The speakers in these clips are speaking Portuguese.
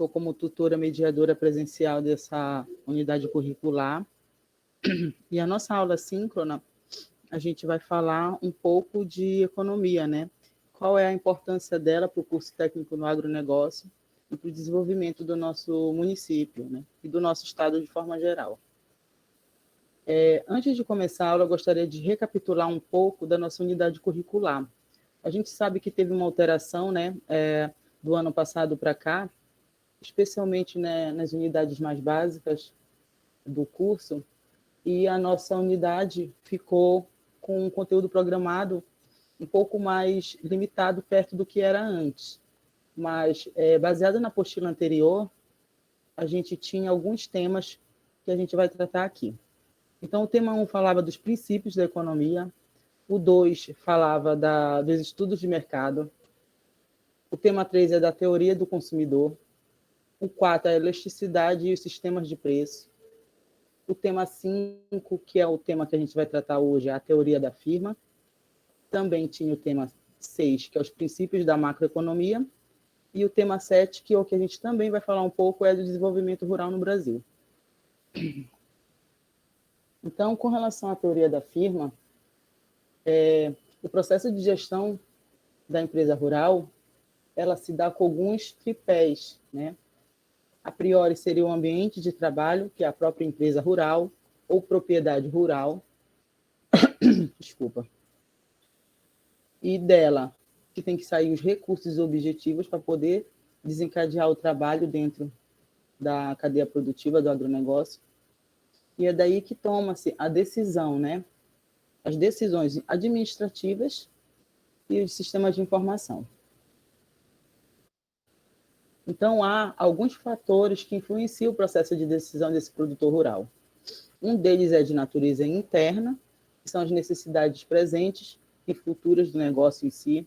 estou como tutora mediadora presencial dessa unidade curricular. E a nossa aula síncrona, a gente vai falar um pouco de economia, né? Qual é a importância dela para o curso técnico no agronegócio e para o desenvolvimento do nosso município, né? E do nosso estado de forma geral. Antes de começar a aula, eu gostaria de recapitular um pouco da nossa unidade curricular. A gente sabe que teve uma alteração, né, do ano passado para cá, especialmente, né, nas unidades mais básicas do curso, e a nossa unidade ficou com um conteúdo programado um pouco mais limitado perto do que era antes. Mas, baseado na apostila anterior, a gente tinha alguns temas que a gente vai tratar aqui. Então, o tema 1 falava dos princípios da economia, o 2 falava dos estudos de mercado, o tema 3 é da teoria do consumidor, o 4 é a elasticidade e os sistemas de preço, o tema 5, que é o tema que a gente vai tratar hoje, é a teoria da firma, também tinha o tema 6, que é os princípios da macroeconomia, e o tema 7, que é o que a gente também vai falar um pouco, é do desenvolvimento rural no Brasil. Então, com relação à teoria da firma, o processo de gestão da empresa rural, ela se dá com alguns tripés, né? A priori seria o ambiente de trabalho, que é a própria empresa rural ou propriedade rural, desculpa, e dela, que tem que sair os recursos e objetivos para poder desencadear o trabalho dentro da cadeia produtiva do agronegócio. E é daí que toma-se a decisão, né? As decisões administrativas e os sistemas de informação. Então, há alguns fatores que influenciam o processo de decisão desse produtor rural. Um deles é de natureza interna, que são as necessidades presentes e futuras do negócio em si,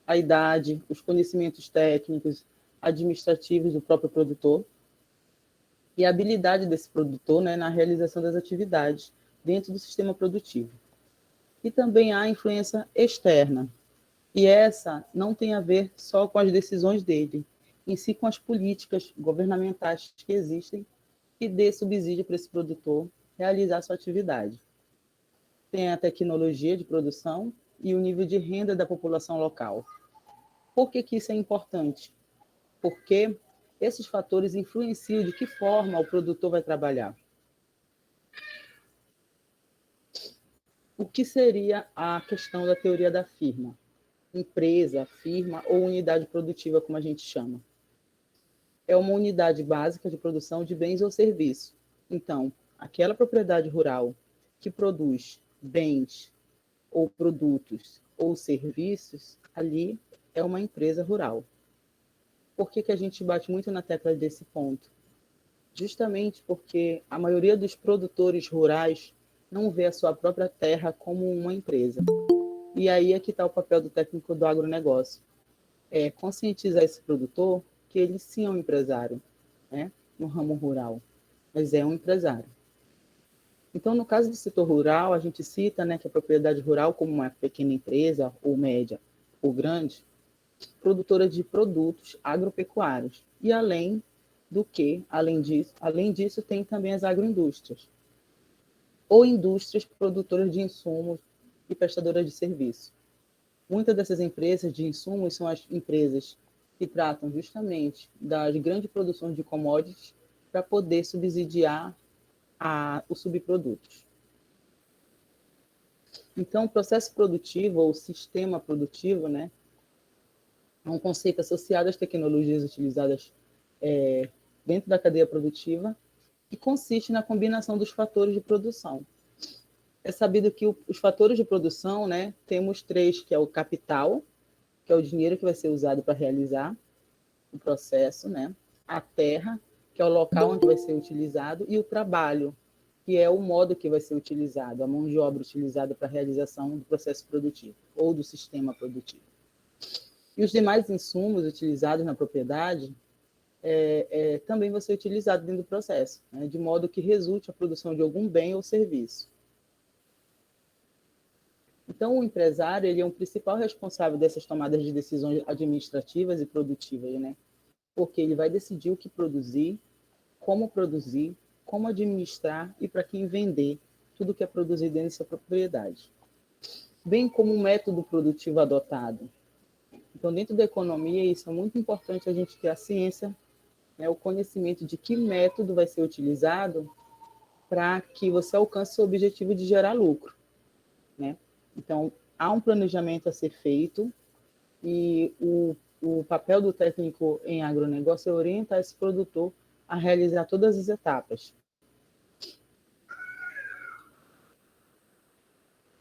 a idade, os conhecimentos técnicos, administrativos do próprio produtor e a habilidade desse produtor, né, na realização das atividades dentro do sistema produtivo. E também há a influência externa, e essa não tem a ver só com as decisões dele, em si com as políticas governamentais que existem que dê subsídio para esse produtor realizar sua atividade. Tem a tecnologia de produção e o nível de renda da população local. Por que isso é importante? Porque esses fatores influenciam de que forma o produtor vai trabalhar. O que seria a questão da teoria da firma? Empresa, firma ou unidade produtiva, como a gente chama. É uma unidade básica de produção de bens ou serviços. Então, aquela propriedade rural que produz bens ou produtos ou serviços, ali é uma empresa rural. Por que a gente bate muito na tecla desse ponto? Justamente porque a maioria dos produtores rurais não vê a sua própria terra como uma empresa. E aí é que está o papel do técnico do agronegócio. É conscientizar esse produtor que ele sim é um empresário, né, no ramo rural, mas é um empresário. Então, no caso do setor rural, a gente cita, né, que a propriedade rural, como uma pequena empresa, ou média, ou grande, produtora de produtos agropecuários. E além disso, tem também as agroindústrias, ou indústrias produtoras de insumos e prestadoras de serviço. Muitas dessas empresas de insumos são as empresas que tratam justamente das grandes produções de commodities para poder subsidiar os subprodutos. Então, o processo produtivo ou sistema produtivo, né, é um conceito associado às tecnologias utilizadas dentro da cadeia produtiva e consiste na combinação dos fatores de produção. É sabido que os fatores de produção, né, temos 3, que é o capital, que é o dinheiro que vai ser usado para realizar o processo, né, a terra, que é o local onde vai ser utilizado, e o trabalho, que é o modo que vai ser utilizado, a mão de obra utilizada para a realização do processo produtivo ou do sistema produtivo. E os demais insumos utilizados na propriedade também vão ser utilizados dentro do processo, né, de modo que resulte a produção de algum bem ou serviço. Então, o empresário ele é um principal responsável dessas tomadas de decisões administrativas e produtivas, né? porque ele vai decidir o que produzir, como administrar e para quem vender tudo que é produzido dentro dessa propriedade, bem como o método produtivo adotado. Então, dentro da economia, isso é muito importante a gente ter a ciência, né, o conhecimento de que método vai ser utilizado para que você alcance o objetivo de gerar lucro, né? Então, há um planejamento a ser feito e o papel do técnico em agronegócio é orientar esse produtor a realizar todas as etapas.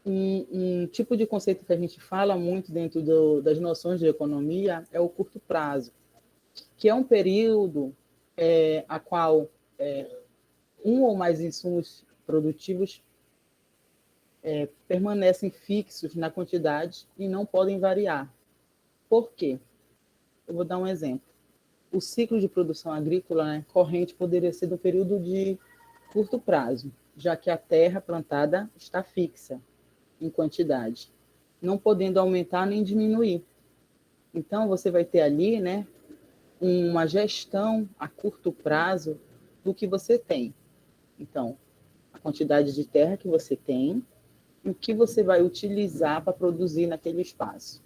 Um tipo de conceito que a gente fala muito dentro das noções de economia é o curto prazo, que é um período a qual um ou mais insumos produtivos permanecem fixos na quantidade e não podem variar. Por quê? Eu vou dar um exemplo. O ciclo de produção agrícola, né, corrente poderia ser do período de curto prazo, já que a terra plantada está fixa em quantidade, não podendo aumentar nem diminuir. Então, você vai ter ali, né, uma gestão a curto prazo do que você tem. Então, a quantidade de terra que você tem e o que você vai utilizar para produzir naquele espaço.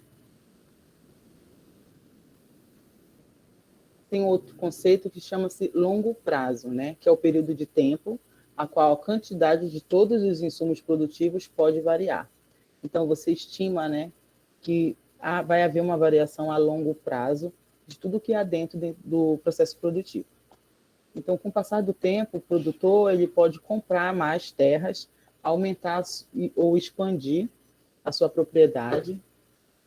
Tem outro conceito que chama-se longo prazo, né, que é o período de tempo a qual a quantidade de todos os insumos produtivos pode variar. Então, você estima, né, que vai haver uma variação a longo prazo de tudo que há dentro do processo produtivo. Então, com o passar do tempo, o produtor ele pode comprar mais terras, aumentar ou expandir a sua propriedade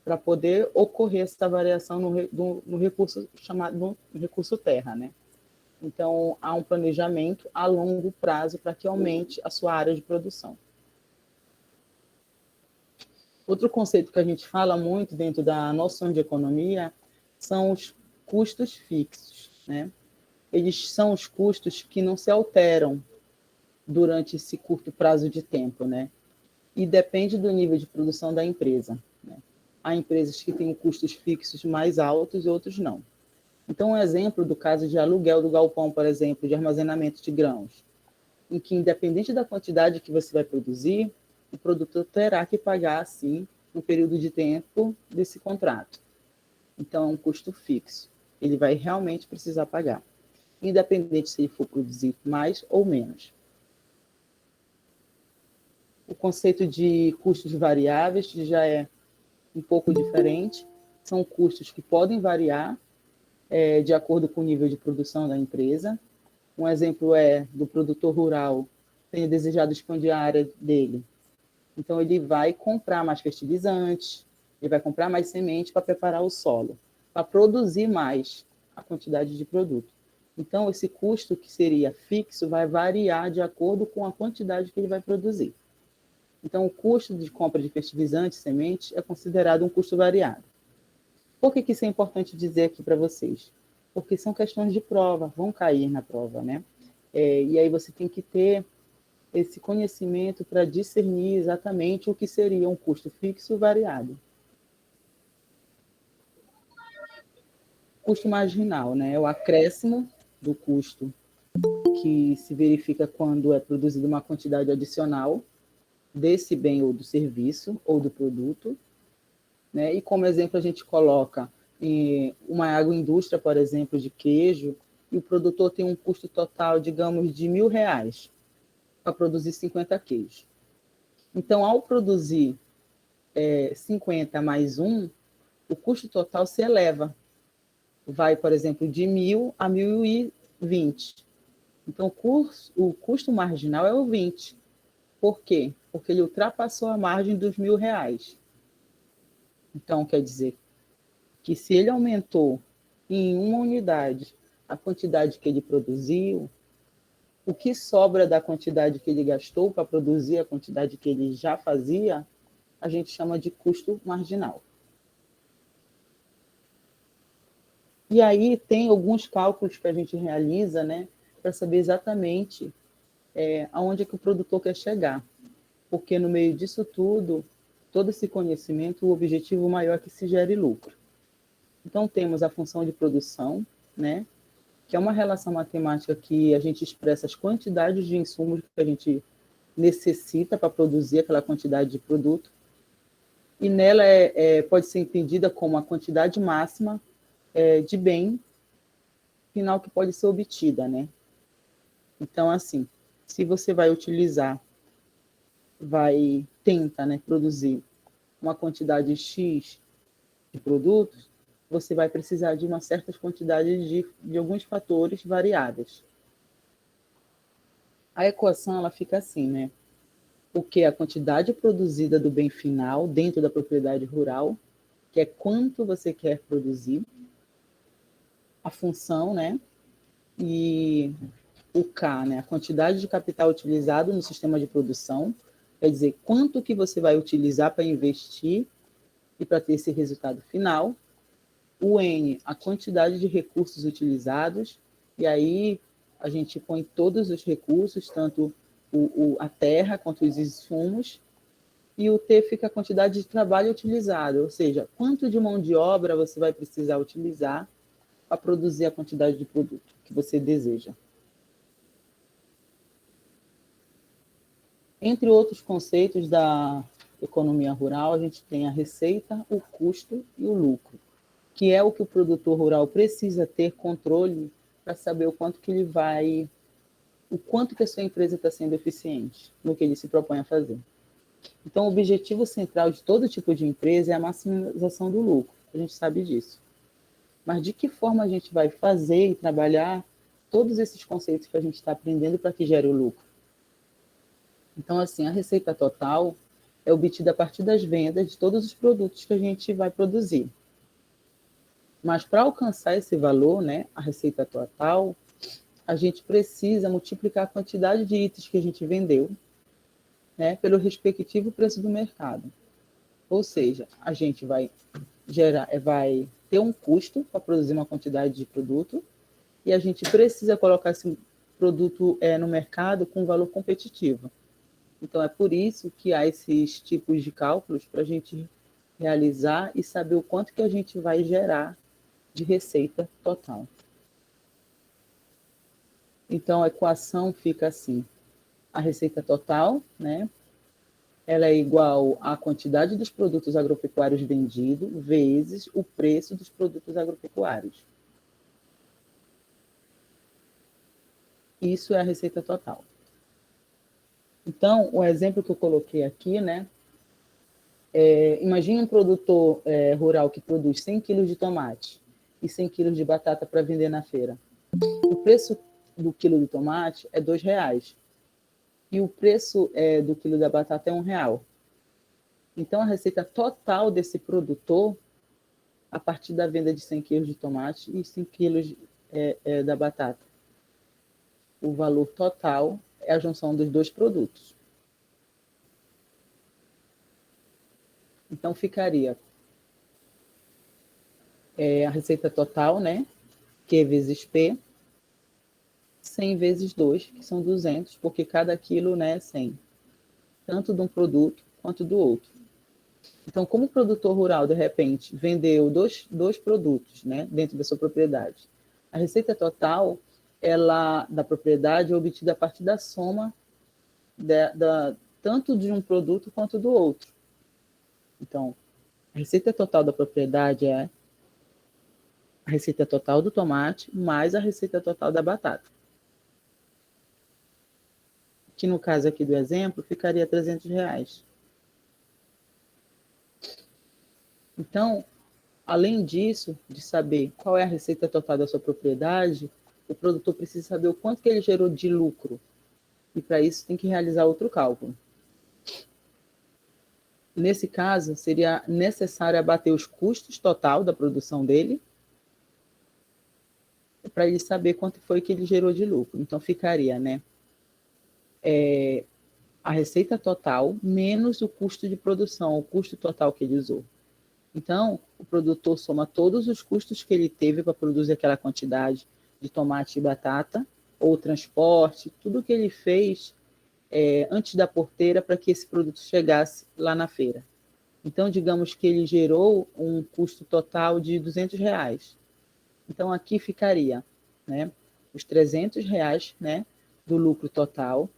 para poder ocorrer essa variação no recurso chamado no recurso terra, né? Então, há um planejamento a longo prazo para que aumente a sua área de produção. Outro conceito que a gente fala muito dentro da noção de economia são os custos fixos, né? Eles são os custos que não se alteram durante esse curto prazo de tempo, né? E depende do nível de produção da empresa, né? Há empresas que têm custos fixos mais altos e outros não. Então, um exemplo do caso de aluguel do galpão, por exemplo, de armazenamento de grãos, em que, independente da quantidade que você vai produzir, o produtor terá que pagar, sim, no período de tempo desse contrato. Então, é um custo fixo. Ele vai realmente precisar pagar, independente se ele for produzir mais ou menos. O conceito de custos variáveis já é um pouco diferente. São custos que podem variar de acordo com o nível de produção da empresa. Um exemplo é do produtor rural tenha desejado expandir a área dele. Então, ele vai comprar mais fertilizantes, ele vai comprar mais semente para preparar o solo, para produzir mais a quantidade de produto. Então, esse custo que seria fixo vai variar de acordo com a quantidade que ele vai produzir. Então, o custo de compra de fertilizantes, sementes, é considerado um custo variável. Por que isso é importante dizer aqui para vocês? Porque são questões de prova, vão cair na prova, né? E aí você tem que ter esse conhecimento para discernir exatamente o que seria um custo fixo e variável. Custo marginal, né? É o acréscimo do custo que se verifica quando é produzida uma quantidade adicional desse bem ou do serviço ou do produto, né? E como exemplo a gente coloca uma agroindústria, por exemplo, de queijo, e o produtor tem um custo total, digamos, de R$ 1.000 para produzir 50 queijos. Então, ao produzir 50 mais 1, o custo total se eleva. Vai, por exemplo, de 1.000 a 1.020. Então, o custo marginal é o 20. Por quê? Porque ele ultrapassou a margem dos R$ 1.000. Então, quer dizer que se ele aumentou em uma unidade a quantidade que ele produziu, o que sobra da quantidade que ele gastou para produzir a quantidade que ele já fazia, a gente chama de custo marginal. E aí tem alguns cálculos que a gente realiza, né, para saber exatamente aonde é que o produtor quer chegar. Porque no meio disso tudo, todo esse conhecimento, o objetivo maior é que se gere lucro. Então, temos a função de produção, né? Que é uma relação matemática que a gente expressa as quantidades de insumos que a gente necessita para produzir aquela quantidade de produto, e nela pode ser entendida como a quantidade máxima de bem final que pode ser obtida, né? Então, assim, se você tenta, né, produzir uma quantidade X de produtos, você vai precisar de uma certa quantidade de alguns fatores variáveis. A equação ela fica assim, né? O que é a quantidade produzida do bem final dentro da propriedade rural, que é quanto você quer produzir, a função, né? E o K, né? A quantidade de capital utilizado no sistema de produção, quer dizer, quanto que você vai utilizar para investir e para ter esse resultado final. O N, a quantidade de recursos utilizados, e aí a gente põe todos os recursos, tanto a terra quanto os insumos, e o T fica a quantidade de trabalho utilizado, ou seja, quanto de mão de obra você vai precisar utilizar para produzir a quantidade de produto que você deseja. Entre outros conceitos da economia rural, a gente tem a receita, o custo e o lucro, que é o que o produtor rural precisa ter controle para saber o quanto que a sua empresa está sendo eficiente no que ele se propõe a fazer. Então, o objetivo central de todo tipo de empresa é a maximização do lucro, a gente sabe disso. Mas de que forma a gente vai fazer e trabalhar todos esses conceitos que a gente está aprendendo para que gere o lucro? Então, assim, a receita total é obtida a partir das vendas de todos os produtos que a gente vai produzir. Mas para alcançar esse valor, né, a receita total, a gente precisa multiplicar a quantidade de itens que a gente vendeu, né, pelo respectivo preço do mercado. Ou seja, a gente vai ter um custo para produzir uma quantidade de produto e a gente precisa colocar esse produto no mercado com valor competitivo. Então, é por isso que há esses tipos de cálculos para a gente realizar e saber o quanto que a gente vai gerar de receita total. Então, a equação fica assim. A receita total, né, ela é igual à quantidade dos produtos agropecuários vendidos vezes o preço dos produtos agropecuários. Isso é a receita total. Então, o exemplo que eu coloquei aqui, né, imagine um produtor rural que produz 100 quilos de tomate e 100 quilos de batata para vender na feira. O preço do quilo de tomate é R$2 e o preço do quilo da batata é R$1. Então, a receita total desse produtor, a partir da venda de 100 quilos de tomate e 100 quilos da batata, o valor total é a junção dos dois produtos. Então, ficaria a receita total, né? Q vezes P, 100 vezes 2, que são 200, porque cada quilo, né, é 100, tanto de um produto quanto do outro. Então, como o produtor rural, de repente, vendeu dois produtos, né, dentro da sua propriedade, a receita total da propriedade é obtida a partir da soma tanto de um produto quanto do outro. Então, a receita total da propriedade é a receita total do tomate mais a receita total da batata. Que no caso aqui do exemplo, ficaria R$300. Então, além disso, de saber qual é a receita total da sua propriedade, o produtor precisa saber o quanto que ele gerou de lucro. E para isso tem que realizar outro cálculo. Nesse caso, seria necessário abater os custos total da produção dele, para ele saber quanto foi que ele gerou de lucro. Então, ficaria, né, a receita total menos o custo de produção, o custo total que ele usou. Então, o produtor soma todos os custos que ele teve para produzir aquela quantidade de tomate e batata, ou transporte, tudo que ele fez antes da porteira para que esse produto chegasse lá na feira. Então, digamos que ele gerou um custo total de R$200. Então, aqui ficaria, né, os R$ 300, né, do lucro total,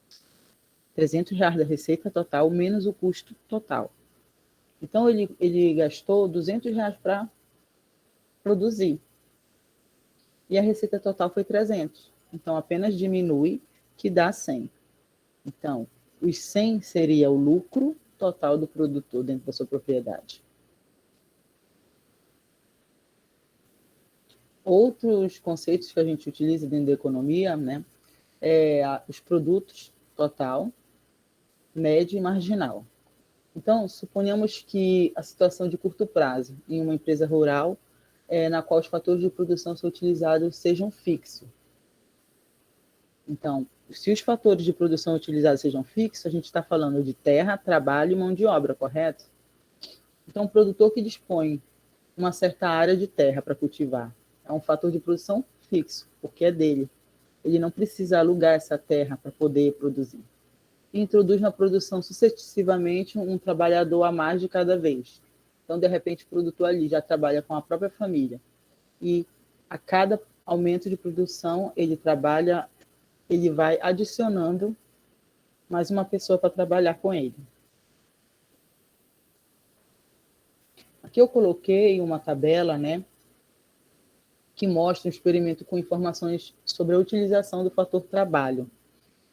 R$ 300 da receita total, menos o custo total. Então, ele gastou R$ 200 para produzir. E a receita total foi 300. Então, apenas diminui, que dá 100. Então, os 100 seria o lucro total do produtor dentro da sua propriedade. Outros conceitos que a gente utiliza dentro da economia, né, os produtos total, médio e marginal. Então, suponhamos que a situação de curto prazo em uma empresa rural, na qual os fatores de produção são utilizados sejam fixos. Então, se os fatores de produção utilizados sejam fixos, a gente está falando de terra, trabalho e mão de obra, correto? Então, o produtor que dispõe uma certa área de terra para cultivar é um fator de produção fixo, porque é dele. Ele não precisa alugar essa terra para poder produzir. E introduz na produção sucessivamente um trabalhador a mais de cada vez. Então, de repente, o produtor ali já trabalha com a própria família. E a cada aumento de produção, ele vai adicionando mais uma pessoa para trabalhar com ele. Aqui eu coloquei uma tabela, né, que mostra um experimento com informações sobre a utilização do fator trabalho.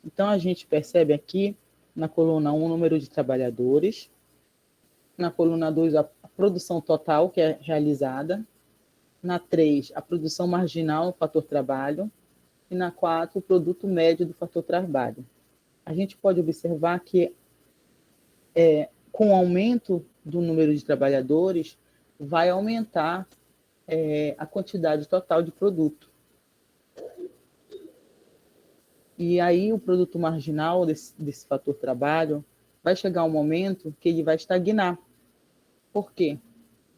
Então, a gente percebe aqui, na coluna 1, o número de trabalhadores, na coluna 2, a produção total que é realizada, na 3, a produção marginal, o fator trabalho, e na 4, o produto médio do fator trabalho. A gente pode observar que, com o aumento do número de trabalhadores, vai aumentar a quantidade total de produto. E aí o produto marginal desse fator trabalho vai chegar um momento que ele vai estagnar. Por quê?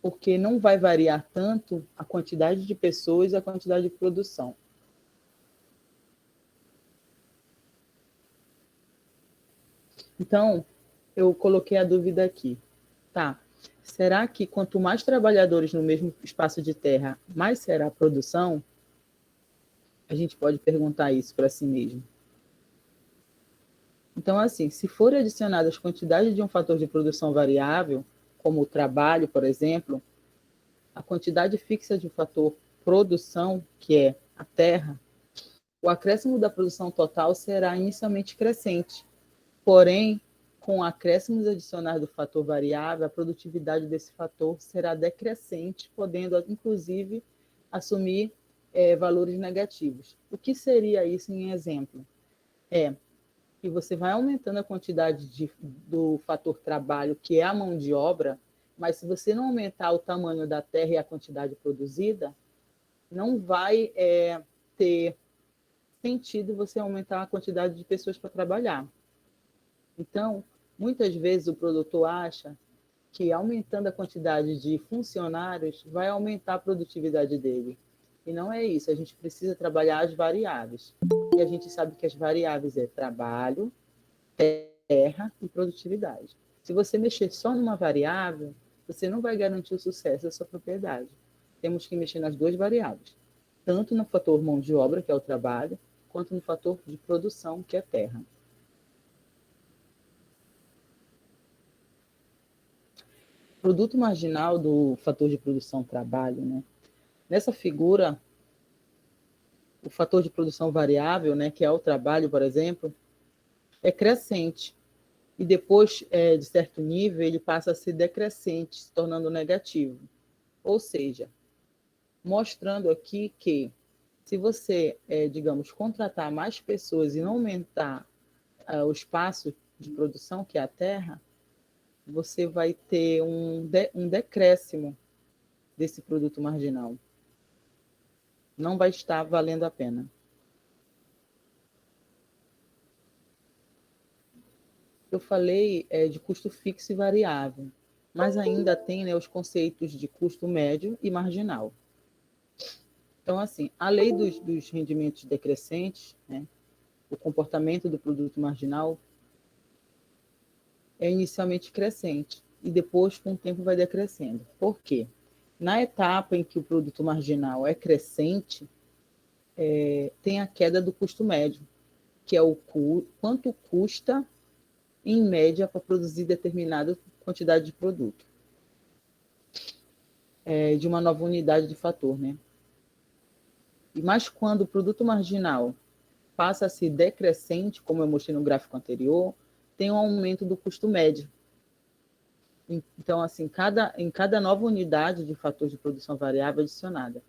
Porque não vai variar tanto a quantidade de pessoas e a quantidade de produção. Então, eu coloquei a dúvida aqui. Tá, será que quanto mais trabalhadores no mesmo espaço de terra, mais será a produção? A gente pode perguntar isso para si mesmo. Então, assim, se for adicionada as quantidades de um fator de produção variável, como o trabalho, por exemplo, a quantidade fixa de um fator produção, que é a terra, o acréscimo da produção total será inicialmente crescente. Porém, com acréscimos adicionais do fator variável, a produtividade desse fator será decrescente, podendo, inclusive, assumir valores negativos. O que seria isso em exemplo? Que você vai aumentando a quantidade do fator trabalho, que é a mão de obra, mas se você não aumentar o tamanho da terra e a quantidade produzida, não vai ter sentido você aumentar a quantidade de pessoas para trabalhar. Então, muitas vezes o produtor acha que aumentando a quantidade de funcionários vai aumentar a produtividade dele. E não é isso, a gente precisa trabalhar as variáveis. E a gente sabe que as variáveis é trabalho, terra e produtividade. Se você mexer só numa variável, você não vai garantir o sucesso da sua propriedade. Temos que mexer nas duas variáveis, tanto no fator mão de obra, que é o trabalho, quanto no fator de produção, que é terra. Produto marginal do fator de produção trabalho, né? Nessa figura, o fator de produção variável, né, que é o trabalho, por exemplo, é crescente. E depois, de certo nível, ele passa a ser decrescente, se tornando negativo. Ou seja, mostrando aqui que se você, digamos, contratar mais pessoas e não aumentar o espaço de produção, que é a terra, você vai ter um decréscimo desse produto marginal. Não vai estar valendo a pena. Eu falei de custo fixo e variável, mas ainda tem, né, os conceitos de custo médio e marginal. Então, assim, a lei dos rendimentos decrescentes, né, o comportamento do produto marginal é inicialmente crescente e depois, com o tempo, vai decrescendo. Por quê? Na etapa em que o produto marginal é crescente, tem a queda do custo médio, que é quanto custa, em média, para produzir determinada quantidade de produto, de uma nova unidade de fator, né? Mas quando o produto marginal passa a ser decrescente, como eu mostrei no gráfico anterior, tem um aumento do custo médio. Então, assim, em cada nova unidade de fator de produção variável adicionada.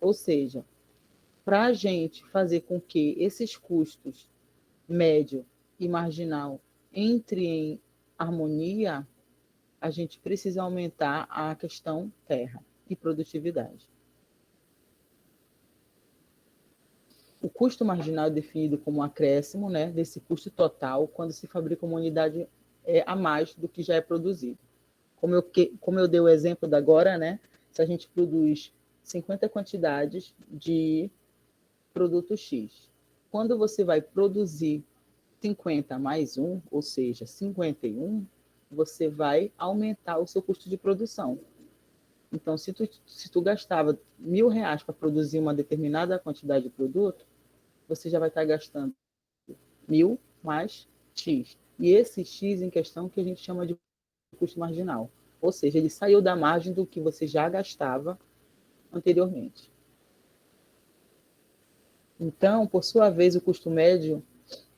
Ou seja, para a gente fazer com que esses custos médio e marginal entrem em harmonia, a gente precisa aumentar a questão terra e produtividade. O custo marginal é definido como um acréscimo, né, desse custo total quando se fabrica uma unidade a mais do que já é produzido. Como eu dei o exemplo da agora, né, se a gente produz 50 quantidades de produto X, quando você vai produzir 50 mais 1, ou seja, 51, você vai aumentar o seu custo de produção. Então, se tu gastava R$ 1.000 para produzir uma determinada quantidade de produto, você já vai estar gastando 1.000 mais X. E esse X em questão que a gente chama de custo marginal. Ou seja, ele saiu da margem do que você já gastava anteriormente. Então, por sua vez, o custo médio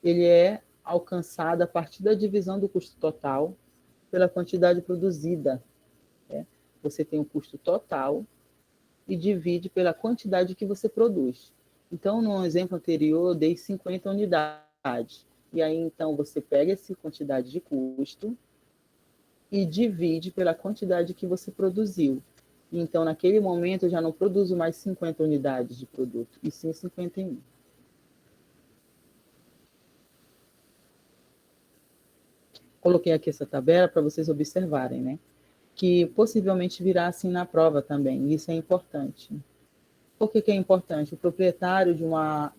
ele é alcançado a partir da divisão do custo total pela quantidade produzida. Né? Você tem o custo total e divide pela quantidade que você produz. Então, no exemplo anterior, eu dei 50 unidades. E aí, então, você pega essa quantidade de custo e divide pela quantidade que você produziu. Então, naquele momento, eu já não produzo mais 50 unidades de produto, e sim 51. Coloquei aqui essa tabela para vocês observarem, né? Que possivelmente virá assim na prova também, isso é importante. Por que é importante? O proprietário de uma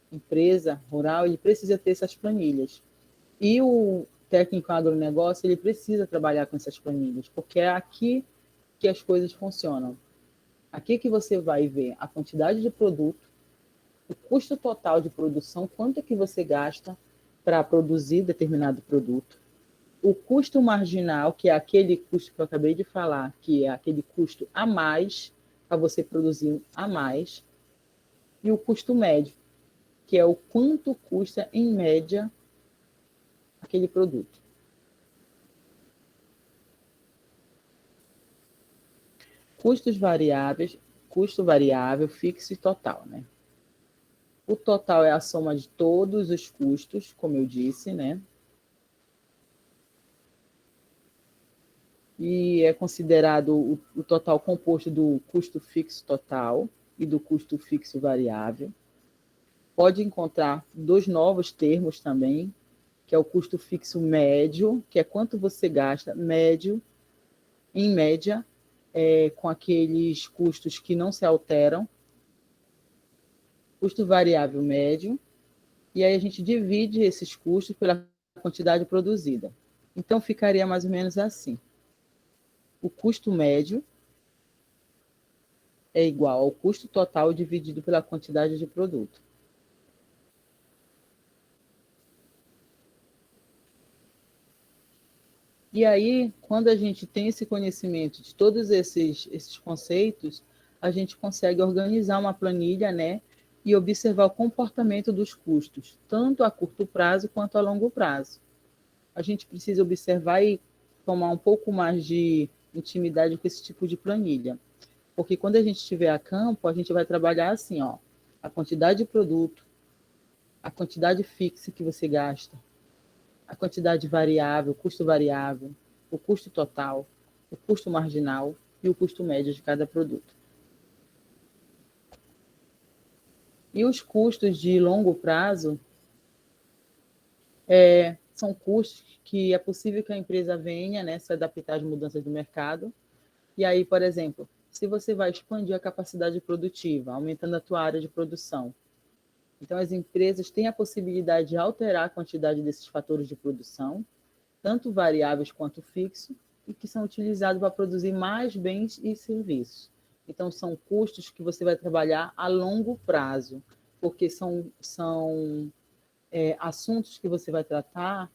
empresa rural, ele precisa ter essas planilhas. E o técnico agronegócio, ele precisa trabalhar com essas planilhas, porque é aqui que as coisas funcionam. Aqui que você vai ver a quantidade de produto, o custo total de produção, quanto é que você gasta para produzir determinado produto, o custo marginal, que é aquele custo que eu acabei de falar, que é aquele custo a mais, para você produzir a mais, e o custo médio, que é o quanto custa, em média, aquele produto. Custos variáveis, custo variável, fixo e total, né? O total é a soma de todos os custos, como eu disse, né? E é considerado o total composto do custo fixo total e do custo fixo variável. Pode encontrar dois novos termos também, que é o custo fixo médio, que é quanto você gasta médio, em média, com aqueles custos que não se alteram, custo variável médio, e aí a gente divide esses custos pela quantidade produzida. Então, ficaria mais ou menos assim. O custo médio é igual ao custo total dividido pela quantidade de produto. E aí, quando a gente tem esse conhecimento de todos esses conceitos, a gente consegue organizar uma planilha, né? E observar o comportamento dos custos, tanto a curto prazo quanto a longo prazo. A gente precisa observar e tomar um pouco mais de intimidade com esse tipo de planilha. Porque quando a gente estiver a campo, a gente vai trabalhar assim, ó, a quantidade de produto, a quantidade fixa que você gasta, a quantidade variável, o custo variável, o custo total, o custo marginal e o custo médio de cada produto. E os custos de longo prazo são custos que é possível que a empresa venha, né, se adaptar às mudanças do mercado. E aí, por exemplo, se você vai expandir a capacidade produtiva, aumentando a tua área de produção, então as empresas têm a possibilidade de alterar a quantidade desses fatores de produção, tanto variáveis quanto fixos, e que são utilizados para produzir mais bens e serviços. Então, são custos que você vai trabalhar a longo prazo, porque são assuntos que você vai tratar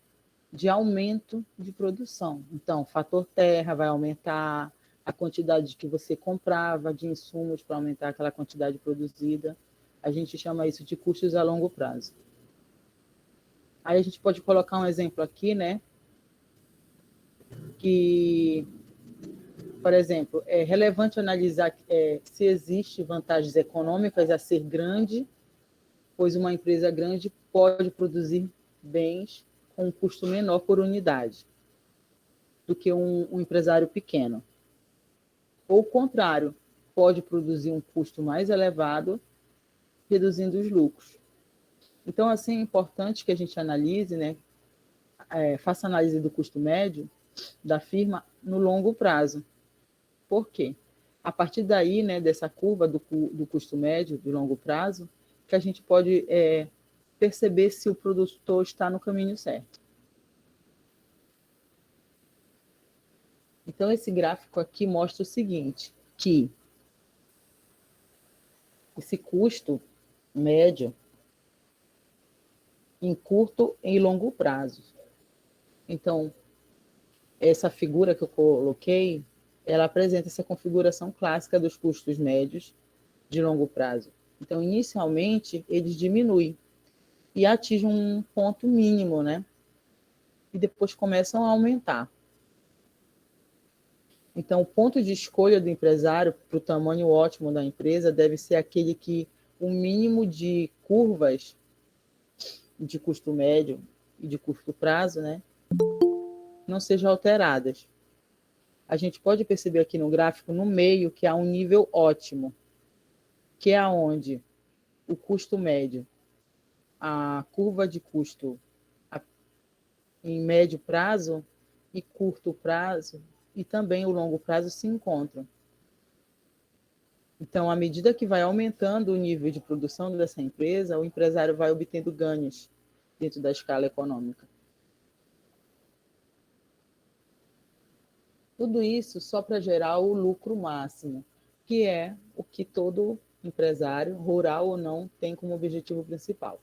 de aumento de produção. Então, o fator terra vai aumentar, a quantidade que você comprava de insumos para aumentar aquela quantidade produzida. A gente chama isso de custos a longo prazo. Aí a gente pode colocar um exemplo aqui, né? Que, por exemplo, é relevante analisar se existe vantagens econômicas a ser grande, pois uma empresa grande pode produzir bens com um custo menor por unidade do que um empresário pequeno. Ou o contrário, pode produzir um custo mais elevado, reduzindo os lucros. Então, assim, é importante que a gente analise, né, faça análise do custo médio da firma no longo prazo. Por quê? A partir daí, né, dessa curva do custo médio de longo prazo, que a gente pode perceber se o produtor está no caminho certo. Então, esse gráfico aqui mostra o seguinte, que esse custo médio em curto e longo prazo. Então, essa figura que eu coloquei, ela apresenta essa configuração clássica dos custos médios de longo prazo. Então, inicialmente, eles diminuem e atingem um ponto mínimo, né? E depois começam a aumentar. Então, o ponto de escolha do empresário para o tamanho ótimo da empresa deve ser aquele que o mínimo de curvas de custo médio e de curto prazo, né, não sejam alteradas. A gente pode perceber aqui no gráfico, no meio, que há um nível ótimo, que é onde o custo médio, a curva de custo em médio prazo e curto prazo, e também o longo prazo se encontram. Então, à medida que vai aumentando o nível de produção dessa empresa, o empresário vai obtendo ganhos dentro da escala econômica. Tudo isso só para gerar o lucro máximo, que é o que todo empresário, rural ou não, tem como objetivo principal.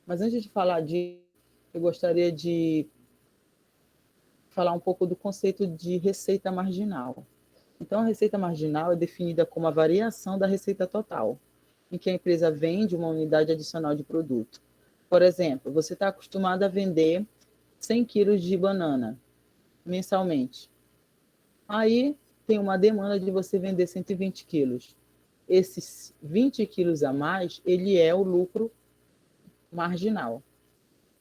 Mas antes de falar disso, eu gostaria de falar um pouco do conceito de receita marginal. Então, a receita marginal é definida como a variação da receita total, em que a empresa vende uma unidade adicional de produto. Por exemplo, você está acostumado a vender 100 quilos de banana mensalmente. Aí tem uma demanda de você vender 120 quilos. Esses 20 quilos a mais, ele é o lucro marginal,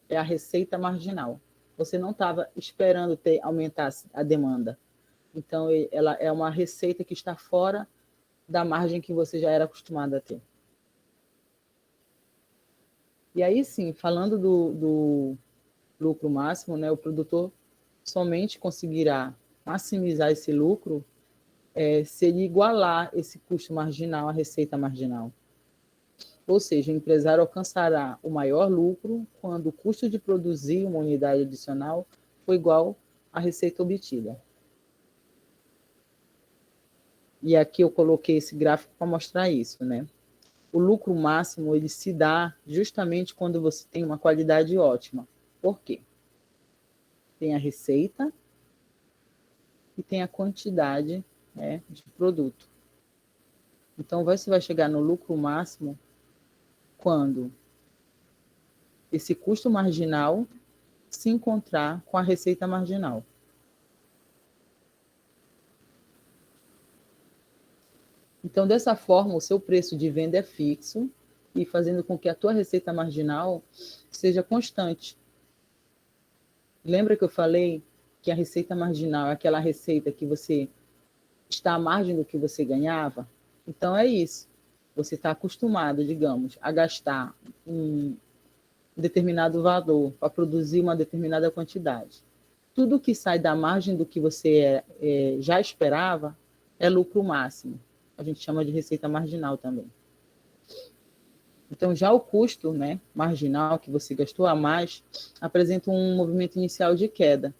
é a receita marginal. Você não estava esperando aumentar a demanda. Então, ela é uma receita que está fora da margem que você já era acostumado a ter. E aí, sim, falando do lucro máximo, né, o produtor somente conseguirá maximizar esse lucro se ele igualar esse custo marginal à receita marginal. Ou seja, o empresário alcançará o maior lucro quando o custo de produzir uma unidade adicional for igual à receita obtida. E aqui eu coloquei esse gráfico para mostrar isso, né? O lucro máximo ele se dá justamente quando você tem uma qualidade ótima. Por quê? Tem a receita e tem a quantidade, né, de produto. Então, você vai chegar no lucro máximo quando esse custo marginal se encontrar com a receita marginal. Então, dessa forma, o seu preço de venda é fixo e fazendo com que a tua receita marginal seja constante. Lembra que eu falei que a receita marginal é aquela receita que você está à margem do que você ganhava? Então, é isso. Você está acostumado, digamos, a gastar um determinado valor para produzir uma determinada quantidade. Tudo que sai da margem do que você já esperava é lucro máximo. A gente chama de receita marginal também. Então, já o custo, né, marginal, que você gastou a mais, apresenta um movimento inicial de queda.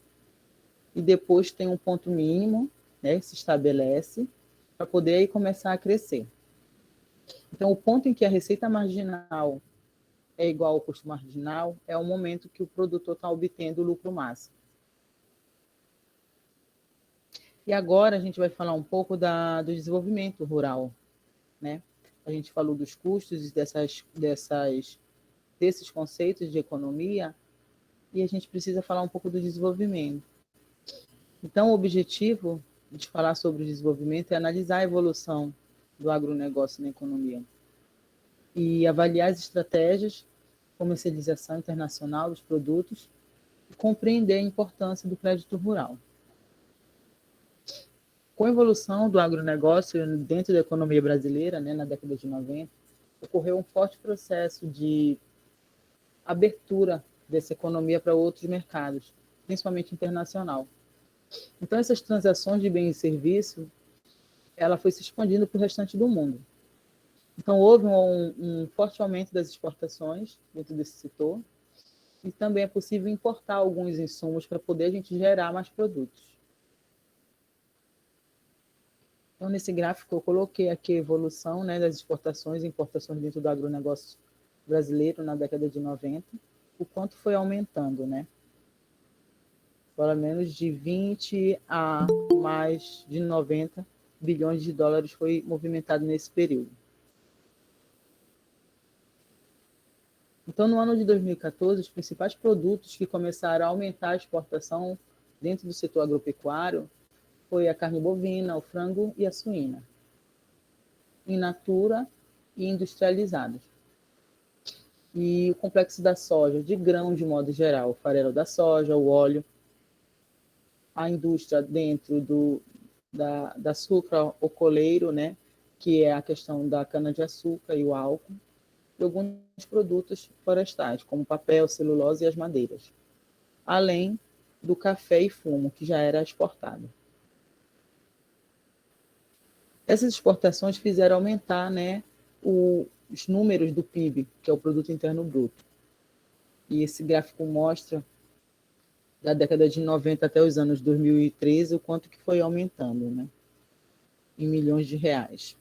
e depois tem um ponto mínimo, né, que se estabelece para poder aí começar a crescer. Então, o ponto em que a receita marginal é igual ao custo marginal é o momento que o produtor está obtendo o lucro máximo. E agora a gente vai falar um pouco do desenvolvimento rural, né? A gente falou dos custos e desses conceitos de economia, e a gente precisa falar um pouco do desenvolvimento. Então, o objetivo de falar sobre o desenvolvimento é analisar a evolução do agronegócio na economia e avaliar as estratégias de comercialização internacional dos produtos e compreender a importância do crédito rural. Com a evolução do agronegócio dentro da economia brasileira, né, na década de 90, ocorreu um forte processo de abertura dessa economia para outros mercados, principalmente internacional. Então, essas transações de bens e serviços, ela foi se expandindo para o restante do mundo. Então, houve um forte aumento das exportações dentro desse setor e também é possível importar alguns insumos para poder a gente gerar mais produtos. Então, nesse gráfico, eu coloquei aqui a evolução, né, das exportações e importações dentro do agronegócio brasileiro na década de 90, o quanto foi aumentando, né? Pelo menos de 20 a mais de 90 bilhões de dólares foi movimentado nesse período. Então, no ano de 2014, os principais produtos que começaram a aumentar a exportação dentro do setor agropecuário foi a carne bovina, o frango e a suína, in natura e industrializados. E o complexo da soja, de grão de modo geral, o farelo da soja, o óleo, a indústria dentro da sucroalcooleiro, né, que é a questão da cana-de-açúcar e o álcool, e alguns produtos florestais, como papel, celulose e as madeiras, além do café e fumo, que já era exportado. Essas exportações fizeram aumentar, né, os números do PIB, que é o Produto Interno Bruto. E esse gráfico mostra, da década de 90 até os anos 2013, o quanto que foi aumentando, né, em milhões de reais.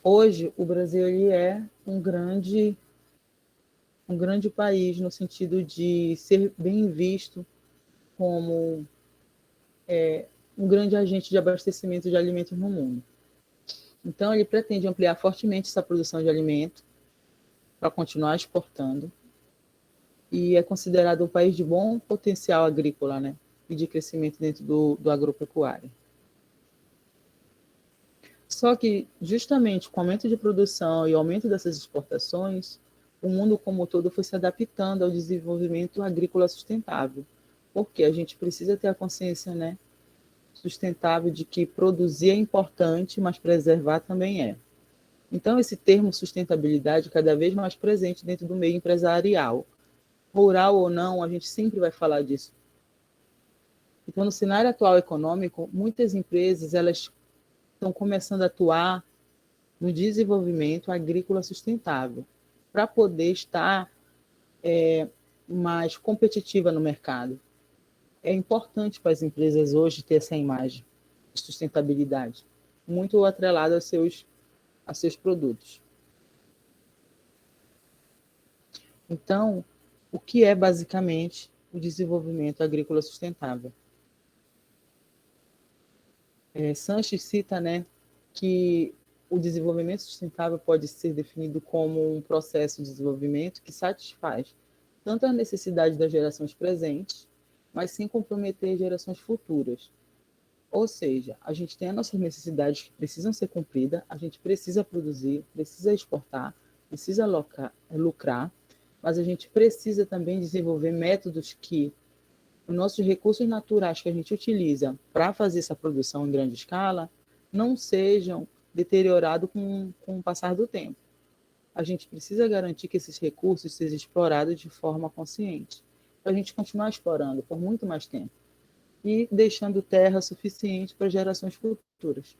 Hoje, o Brasil ele é um grande país no sentido de ser bem visto como um grande agente de abastecimento de alimentos no mundo. Então, ele pretende ampliar fortemente essa produção de alimento para continuar exportando e é considerado um país de bom potencial agrícola, né, e de crescimento dentro do agropecuário. Só que, justamente com o aumento de produção e o aumento dessas exportações, o mundo como um todo foi se adaptando ao desenvolvimento agrícola sustentável, porque a gente precisa ter a consciência, né, sustentável de que produzir é importante, mas preservar também é. Então, esse termo sustentabilidade é cada vez mais presente dentro do meio empresarial. Rural ou não, a gente sempre vai falar disso. Então, no cenário atual econômico, muitas empresas elas estão começando a atuar no desenvolvimento agrícola sustentável, para poder estar mais competitiva no mercado. É importante para as empresas hoje ter essa imagem de sustentabilidade, muito atrelada a seus produtos. Então, o que é basicamente o desenvolvimento agrícola sustentável? Sanches cita, né, que o desenvolvimento sustentável pode ser definido como um processo de desenvolvimento que satisfaz tanto a necessidade das gerações presentes, mas sem comprometer gerações futuras. Ou seja, a gente tem as nossas necessidades que precisam ser cumpridas, a gente precisa produzir, precisa exportar, precisa lucrar, mas a gente precisa também desenvolver métodos que os nossos recursos naturais que a gente utiliza para fazer essa produção em grande escala não sejam deteriorados com o passar do tempo. A gente precisa garantir que esses recursos sejam explorados de forma consciente, para a gente continuar explorando por muito mais tempo e deixando terra suficiente para gerações futuras.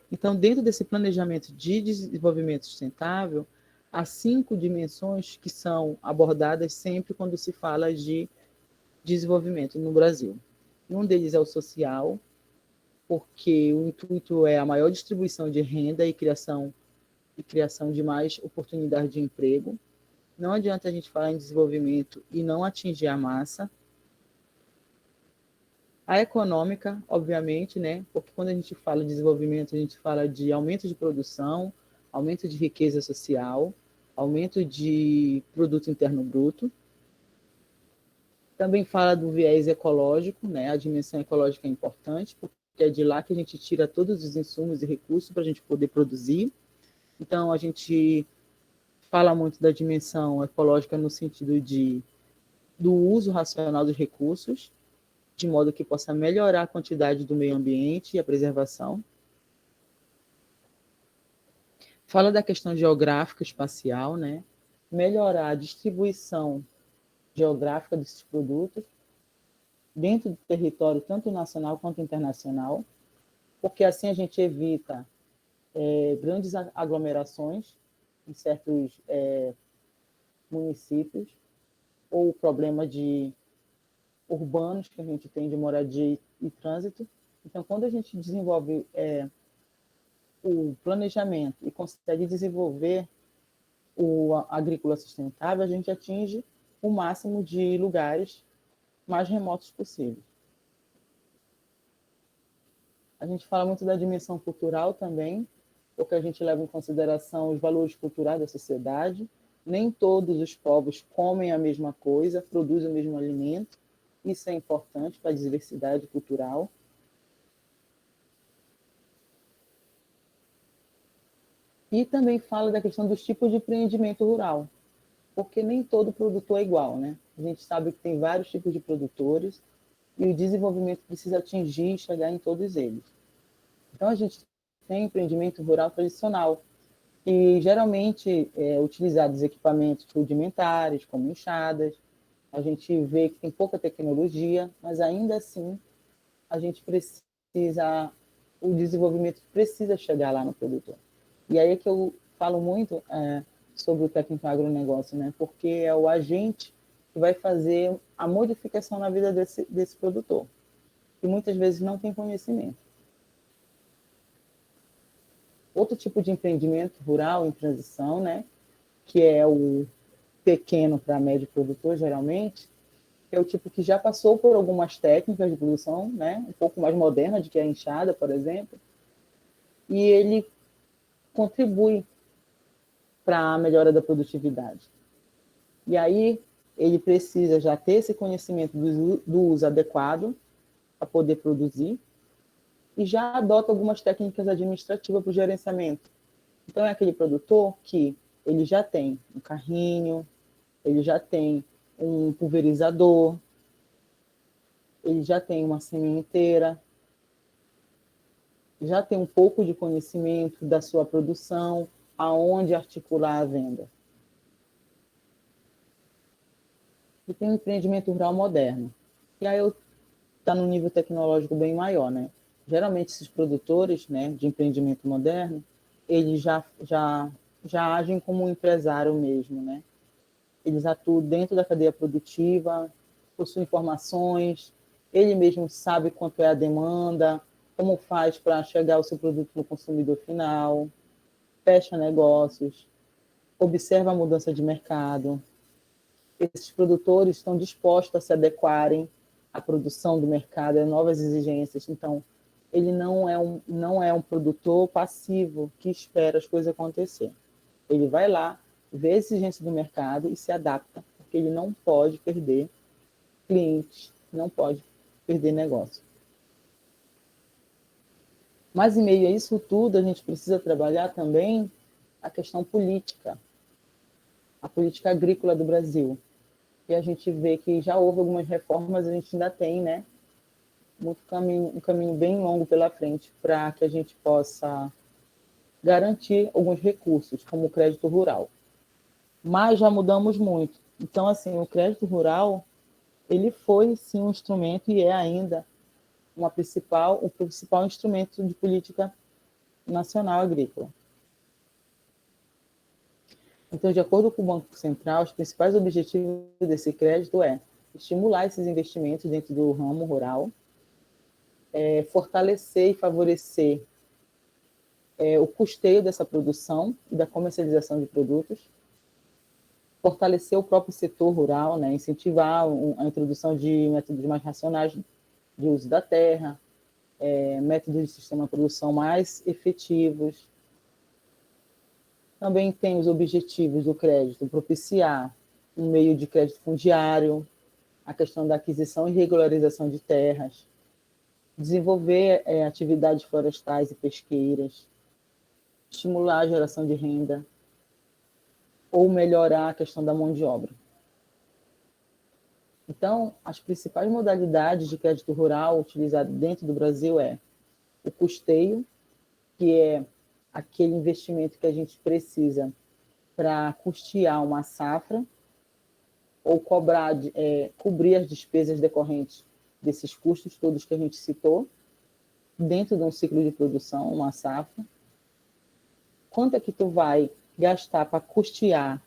Então, dentro desse planejamento de desenvolvimento sustentável, há 5 dimensões que são abordadas sempre quando se fala de desenvolvimento no Brasil. Um deles é o social, porque o intuito é a maior distribuição de renda e criação de mais oportunidades de emprego. Não adianta a gente falar em desenvolvimento e não atingir a massa. A econômica, obviamente, né? Porque quando a gente fala de desenvolvimento, a gente fala de aumento de produção, aumento de riqueza social, aumento de produto interno bruto. Também fala do viés ecológico, né? A dimensão ecológica é importante, porque é de lá que a gente tira todos os insumos e recursos para a gente poder produzir. Então, a gente fala muito da dimensão ecológica no sentido do uso racional dos recursos, de modo que possa melhorar a quantidade do meio ambiente e a preservação. Fala da questão geográfica espacial, né? Melhorar a distribuição geográfica desses produtos dentro do território, tanto nacional quanto internacional, porque assim a gente evita grandes aglomerações em certos municípios, ou o problema de urbanos que a gente tem de moradia e trânsito. Então, quando a gente desenvolve o planejamento e consegue desenvolver a agrícola sustentável, a gente atinge o máximo de lugares mais remotos possível. A gente fala muito da dimensão cultural também, porque a gente leva em consideração os valores culturais da sociedade. Nem todos os povos comem a mesma coisa, produzem o mesmo alimento. Isso é importante para a diversidade cultural. E também fala da questão dos tipos de empreendimento rural, porque nem todo produtor é igual, né? A gente sabe que tem vários tipos de produtores e o desenvolvimento precisa atingir e chegar em todos eles. Então, a gente tem empreendimento rural tradicional, e geralmente utilizados equipamentos rudimentares, como enxadas. A gente vê que tem pouca tecnologia, mas ainda assim a gente precisa, o desenvolvimento precisa chegar lá no produtor. E aí é que eu falo muito sobre o técnico agronegócio, né? Porque é o agente que vai fazer a modificação na vida desse produtor, que muitas vezes não tem conhecimento. Outro tipo de empreendimento rural em transição, né? Que é o pequeno para médio produtor, geralmente, é o tipo que já passou por algumas técnicas de produção, né? Um pouco mais moderna do que a enxada, por exemplo, e ele contribui para a melhora da produtividade. E aí ele precisa já ter esse conhecimento do uso adequado para poder produzir e já adota algumas técnicas administrativas para o gerenciamento. Então é aquele produtor que ele já tem um carrinho, ele já tem um pulverizador, ele já tem uma sementeira, já tem um pouco de conhecimento da sua produção, aonde articular a venda. E tem um empreendimento rural moderno. E aí está num nível tecnológico bem maior, né? Geralmente esses produtores, né, de empreendimento moderno, eles já agem como um empresário mesmo, né? Eles atuam dentro da cadeia produtiva, possuem informações, ele mesmo sabe quanto é a demanda, como faz para chegar o seu produto no consumidor final, fecha negócios, observa a mudança de mercado. Esses produtores estão dispostos a se adequarem à produção do mercado, a novas exigências. Então, ele não é um produtor passivo que espera as coisas acontecer. Ele vai lá, vê a exigência do mercado e se adapta, porque ele não pode perder clientes, não pode perder negócio. Mas, em meio a isso tudo, a gente precisa trabalhar também a questão política, a política agrícola do Brasil. E a gente vê que já houve algumas reformas, a gente ainda tem, né, um caminho bem longo pela frente para que a gente possa garantir alguns recursos, como o crédito rural. Mas já mudamos muito. Então, assim, o crédito rural, ele foi, sim, um instrumento e é ainda o principal instrumento de política nacional agrícola. Então, de acordo com o Banco Central, os principais objetivos desse crédito é estimular esses investimentos dentro do ramo rural, fortalecer e favorecer o custeio dessa produção e da comercialização de produtos, fortalecer o próprio setor rural, né, incentivar a introdução de métodos mais racionais de uso da terra, métodos de sistema de produção mais efetivos. Também tem os objetivos do crédito, propiciar um meio de crédito fundiário, a questão da aquisição e regularização de terras, desenvolver atividades florestais e pesqueiras, estimular a geração de renda, ou melhorar a questão da mão de obra. Então, as principais modalidades de crédito rural utilizado dentro do Brasil é o custeio, que é aquele investimento que a gente precisa para custear uma safra ou cobrir as despesas decorrentes desses custos todos que a gente citou, dentro de um ciclo de produção, uma safra. Quanto é que tu vai gastar para custear,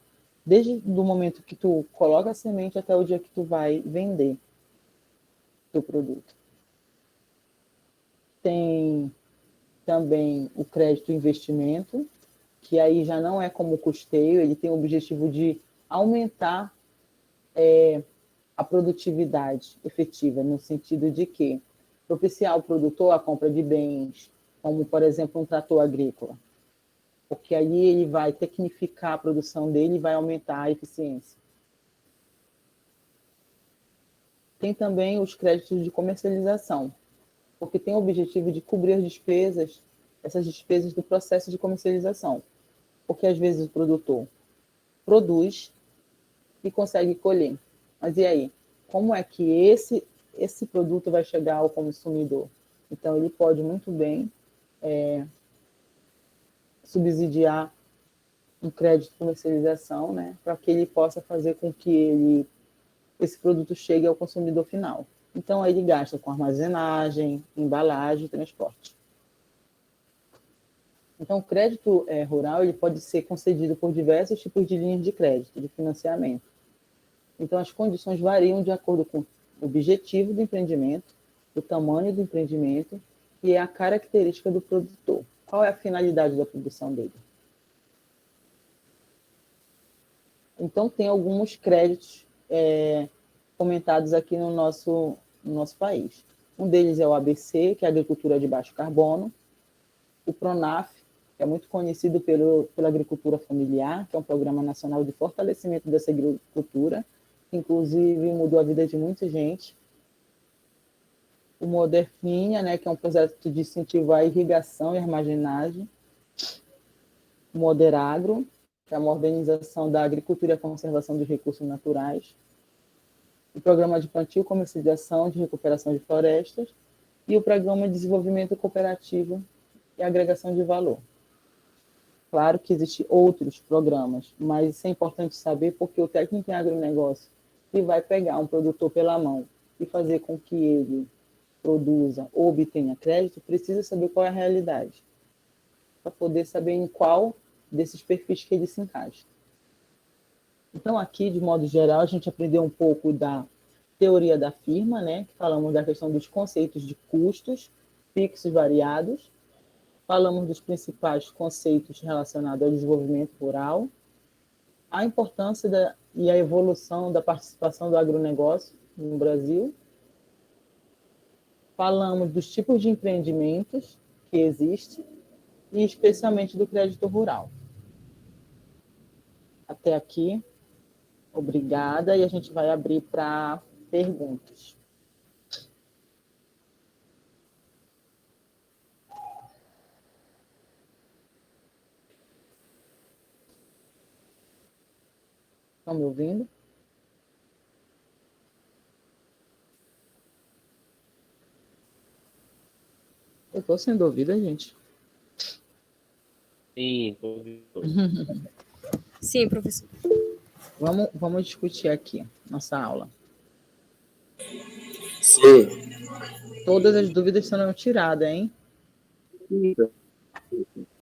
desde o momento que tu coloca a semente até o dia que tu vai vender o produto. Tem também o crédito investimento, que aí já não é como custeio, ele tem o objetivo de aumentar a produtividade efetiva, no sentido de que propiciar ao produtor a compra de bens, como, por exemplo, um trator agrícola, porque aí ele vai tecnificar a produção dele e vai aumentar a eficiência. Tem também os créditos de comercialização, porque tem o objetivo de cobrir as despesas, essas despesas do processo de comercialização, porque às vezes o produtor produz e consegue colher. Mas e aí? Como é que esse produto vai chegar ao consumidor? Então, ele pode muito bem subsidiar um crédito de comercialização, né, para que ele possa fazer com que esse produto chegue ao consumidor final. Então, aí ele gasta com armazenagem, embalagem e transporte. Então, o crédito rural ele pode ser concedido por diversos tipos de linhas de crédito, de financiamento. Então, as condições variam de acordo com o objetivo do empreendimento, o tamanho do empreendimento e a característica do produtor. Qual é a finalidade da produção dele? Então, tem alguns créditos comentados aqui no nosso país. Um deles é o ABC, que é a Agricultura de Baixo Carbono, o PRONAF, que é muito conhecido pela agricultura familiar, que é um programa nacional de fortalecimento dessa agricultura, que inclusive mudou a vida de muita gente. O Moderfinha, né, que é um projeto de incentivo à irrigação e armazenagem. O Moderagro, que é a modernização da agricultura e a conservação dos recursos naturais. O Programa de Plantio, Comercialização de Recuperação de Florestas. E o Programa de Desenvolvimento Cooperativo e Agregação de Valor. Claro que existem outros programas, mas isso é importante saber porque o técnico em agronegócio que vai pegar um produtor pela mão e fazer com que ele produza ou obtenha crédito, precisa saber qual é a realidade, para poder saber em qual desses perfis que ele se encaixa. Então, aqui, de modo geral, a gente aprendeu um pouco da teoria da firma, né? Que falamos da questão dos conceitos de custos fixos variados, falamos dos principais conceitos relacionados ao desenvolvimento rural, a importância e a evolução da participação do agronegócio no Brasil, falamos dos tipos de empreendimentos que existem e especialmente do crédito rural. Até aqui, obrigada, e a gente vai abrir para perguntas. Estão me ouvindo? Eu estou sendo ouvida, gente? Sim, estou ouvindo. Sim, professor. Vamos discutir aqui nossa aula. Sim. Todas as dúvidas serão tiradas, hein? Sim.